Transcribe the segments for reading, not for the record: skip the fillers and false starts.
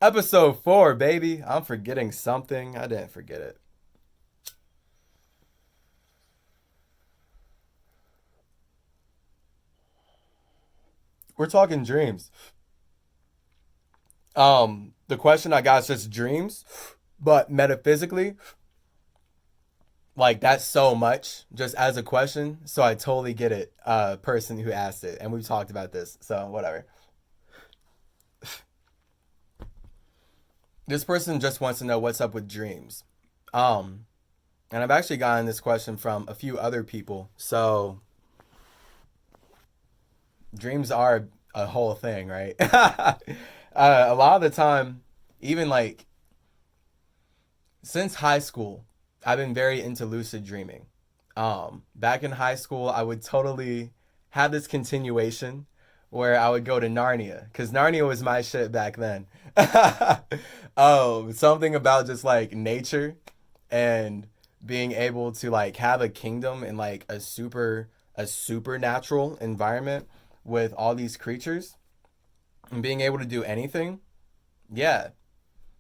Episode 4, baby. I'm forgetting something. I didn't forget it. We're talking dreams. The question I got is just dreams, but metaphysically, like that's so much just as a question. So I totally get it. Person who asked it, and we've talked about this. So whatever. This person just wants to know what's up with dreams. Um, and I've actually gotten this question from a few other people. So dreams are a whole thing, right? A lot of the time, even like since high school, I've been very into lucid dreaming. Back in high school, I would totally have this continuation where I would go to Narnia because Narnia was my shit back then. Something about just like nature and being able to like have a kingdom in like a supernatural environment with all these creatures and being able to do anything. Yeah,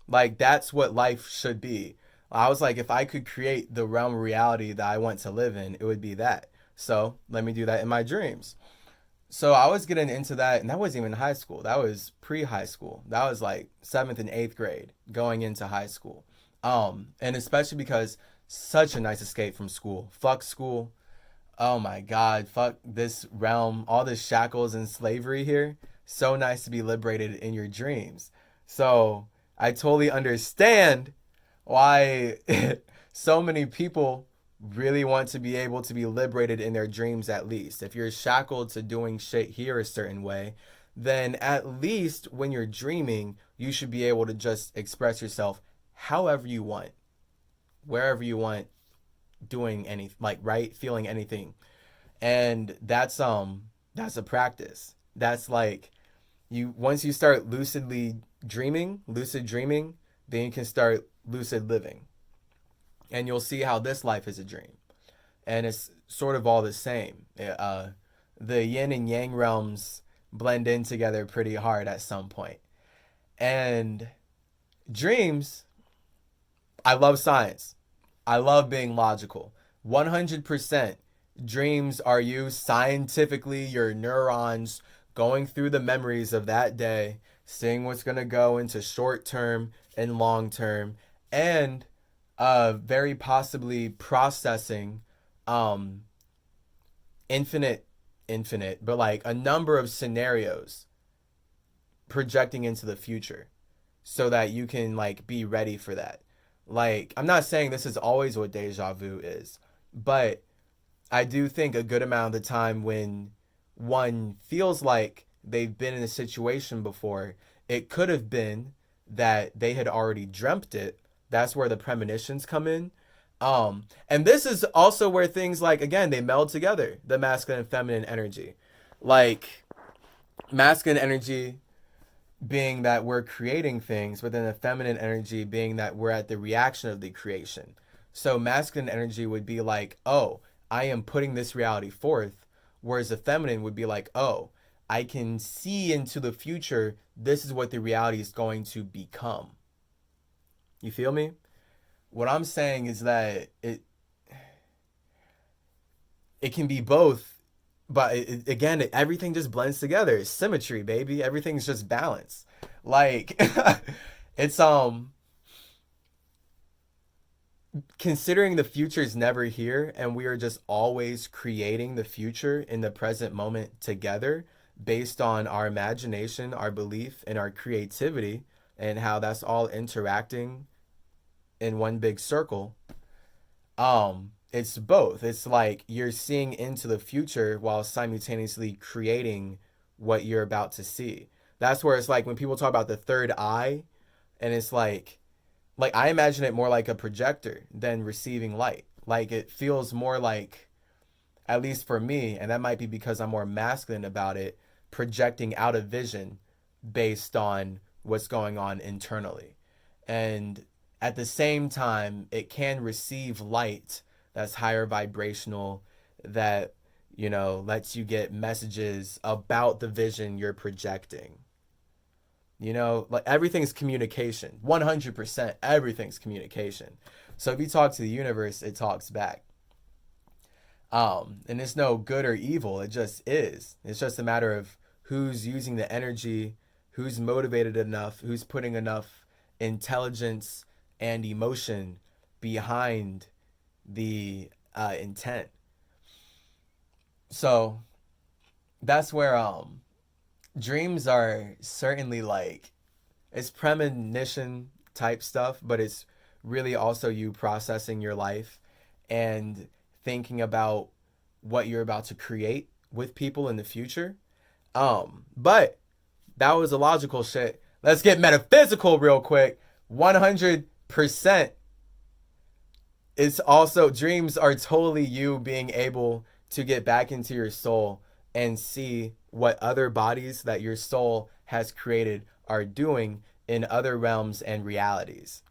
like that's what life should be. I was like, if I could create the realm of reality that I want to live in, it would be that. So let me do that in my dreams. So I was getting into that, and that wasn't even high school. That was pre-high school. That was like seventh and eighth grade, going into high school. And especially because such a nice escape from school. Fuck school. Oh my God. Fuck this realm. All the shackles and slavery here. So nice to be liberated in your dreams. So I totally understand why so many people really want to be able to be liberated in their dreams at least. If you're shackled to doing shit here a certain way, then at least when you're dreaming, you should be able to just express yourself however you want, wherever you want, doing any like right, feeling anything. And that's a practice. That's like you once you start lucid dreaming, then you can start lucid living. And you'll see how this life is a dream. And it's sort of all the same. The yin and yang realms blend in together pretty hard at some point. And dreams, I love science. I love being logical. 100% dreams are you scientifically, your neurons going through the memories of that day, seeing what's going to go into short term and long term, and very possibly processing um, infinite, but like a number of scenarios projecting into the future so that you can like be ready for that. Like, I'm not saying this is always what deja vu is, but I do think a good amount of the time when one feels like they've been in a situation before, it could have been that they had already dreamt it. That's where the premonitions come in. And this is also where things like, again, they meld together, the masculine and feminine energy. Like, masculine energy being that we're creating things, but then the feminine energy being that we're at the reaction of the creation. So masculine energy would be like, oh, I am putting this reality forth, whereas the feminine would be like, oh, I can see into the future. This is what the reality is going to become. You feel me? What I'm saying is that it can be both, but again, everything just blends together. It's symmetry, baby. Everything's just balance. Like it's considering the future is never here and we are just always creating the future in the present moment together based on our imagination, our belief, and our creativity, and how that's all interacting in one big circle. It's both. It's like you're seeing into the future while simultaneously creating what you're about to see. That's where it's like when people talk about the third eye, and it's like I imagine it more like a projector than receiving light. Like it feels more like, at least for me, and that might be because I'm more masculine about it, projecting out of vision based on what's going on internally. And at the same time, it can receive light that's higher vibrational, that, you know, lets you get messages about the vision you're projecting. You know, like everything's communication. 100% everything's communication. So if you talk to the universe, it talks back. And it's no good or evil. It just is. It's just a matter of who's using the energy, who's motivated enough, who's putting enough intelligence and emotion behind the intent. So that's where dreams are certainly like, it's premonition type stuff, but it's really also you processing your life and thinking about what you're about to create with people in the future. But that was a logical shit. Let's get metaphysical real quick. 100%. It's also, dreams are totally you being able to get back into your soul and see what other bodies that your soul has created are doing in other realms and realities.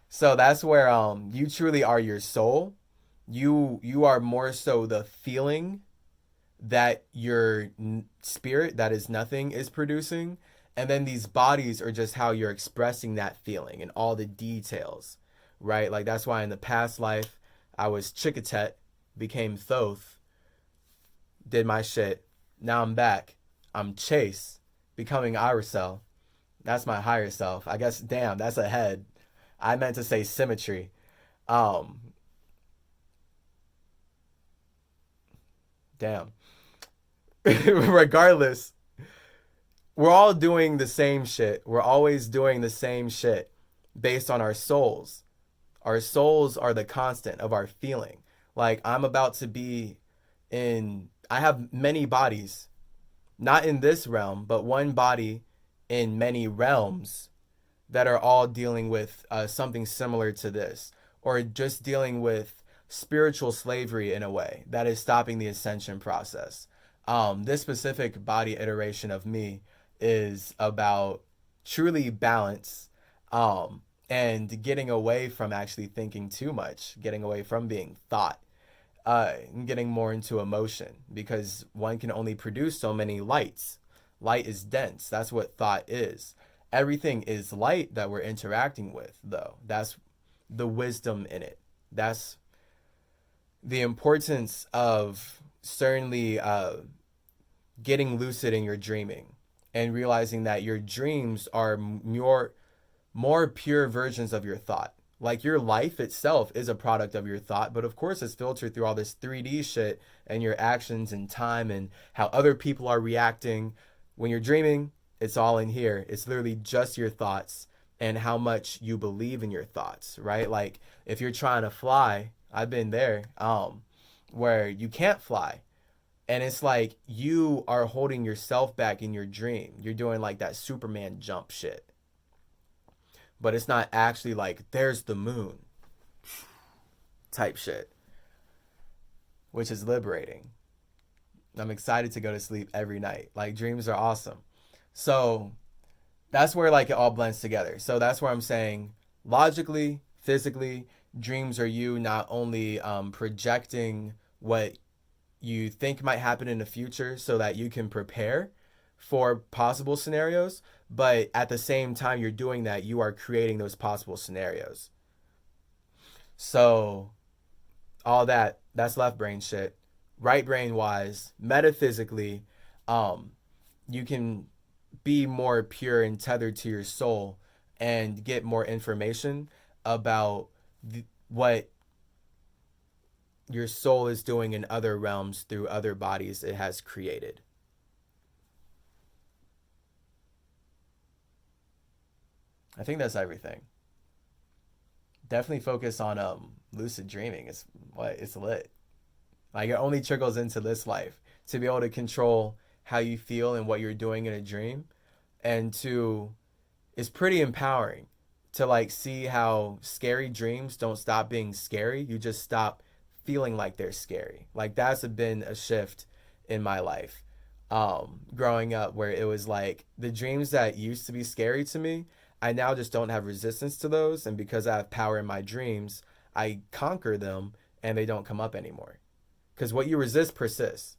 So that's where you truly are your soul. You are more so the feeling that your spirit, that is nothing, is producing, and then these bodies are just how you're expressing that feeling and all the details, right? Like that's why in the past life I was Chikatet, became Thoth, did my shit. Now I'm back. I'm Chase, becoming Irisel. That's my higher self. I guess, damn, that's a head. I meant to say symmetry. Um, Damn. Regardless, we're all doing the same shit. We're always doing the same shit based on our souls. Our souls are the constant of our feeling. Like I'm about to be I have many bodies, not in this realm, but one body in many realms that are all dealing with something similar to this, or just dealing with spiritual slavery in a way that is stopping the ascension process. This specific body iteration of me is about truly balance, and getting away from actually thinking too much, getting away from being thought, and getting more into emotion, because one can only produce so many lights. Light is dense. That's what thought is. Everything is light that we're interacting with, though. That's the wisdom in it. That's the importance of certainly getting lucid in your dreaming and realizing that your dreams are more pure versions of your thought. Like your life itself is a product of your thought, but of course it's filtered through all this 3D shit and your actions and time and how other people are reacting. When you're dreaming, it's all in here. It's literally just your thoughts and how much you believe in your thoughts, right? Like if you're trying to fly, I've been there, where you can't fly. And it's like you are holding yourself back in your dream. You're doing like that Superman jump shit. But it's not actually like there's the moon type shit, which is liberating. I'm excited to go to sleep every night. Like dreams are awesome. So that's where like it all blends together. So that's where I'm saying logically, physically, dreams are you not only projecting what you think might happen in the future so that you can prepare for possible scenarios, but at the same time you're doing that, you are creating those possible scenarios. So all that's left brain shit. Right brain wise, metaphysically, you can be more pure and tethered to your soul and get more information about what your soul is doing in other realms through other bodies it has created. I think that's everything. Definitely focus on lucid dreaming. It's lit. Like it only trickles into this life to be able to control how you feel and what you're doing in a dream, and to it's pretty empowering to like see how scary dreams don't stop being scary. You just stop feeling like they're scary. Like that's been a shift in my life. Growing up, where it was like the dreams that used to be scary to me, I now just don't have resistance to those, and because I have power in my dreams, I conquer them and they don't come up anymore. Because what you resist persists.